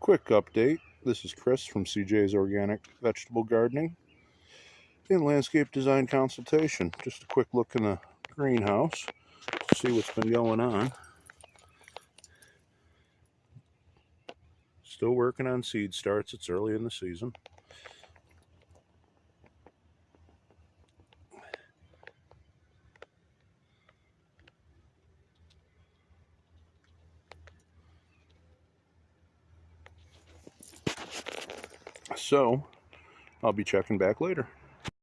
Quick update. This is Chris from CJ's Organic Vegetable Gardening and Landscape Design Consultation. Just a quick look in the greenhouse to see what's been going on. Still working on seed starts. It's early in the season. So I'll be checking back later.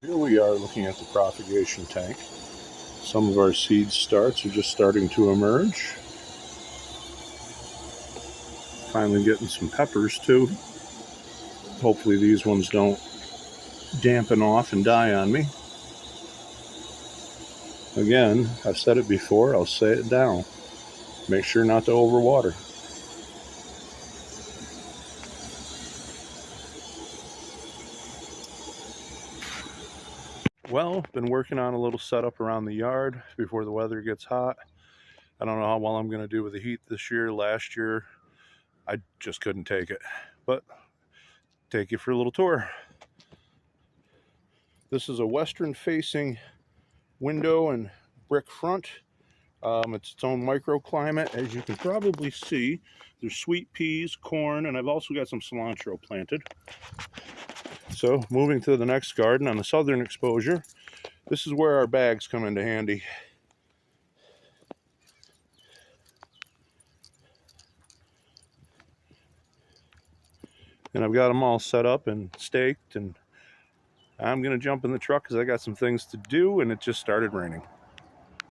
Here we are looking at the propagation tank. Some of our seed starts are just starting to emerge. Finally getting some peppers too. Hopefully these ones don't dampen off and die on me. Again, I've said it before, I'll say it now. Make sure not to overwater. Well, been working on a little setup around the yard before the weather gets hot. I don't know how well I'm going to do with the heat this year. Last year, I just couldn't take it. But take you for a little tour. This is a western-facing window and brick front. It's its own microclimate. As you can probably see, there's sweet peas, corn, and I've also got some cilantro planted. So moving to the next garden on the southern exposure, this is where our bags come into handy. And I've got them all set up and staked, and I'm going to jump in the truck because I got some things to do, and it just started raining.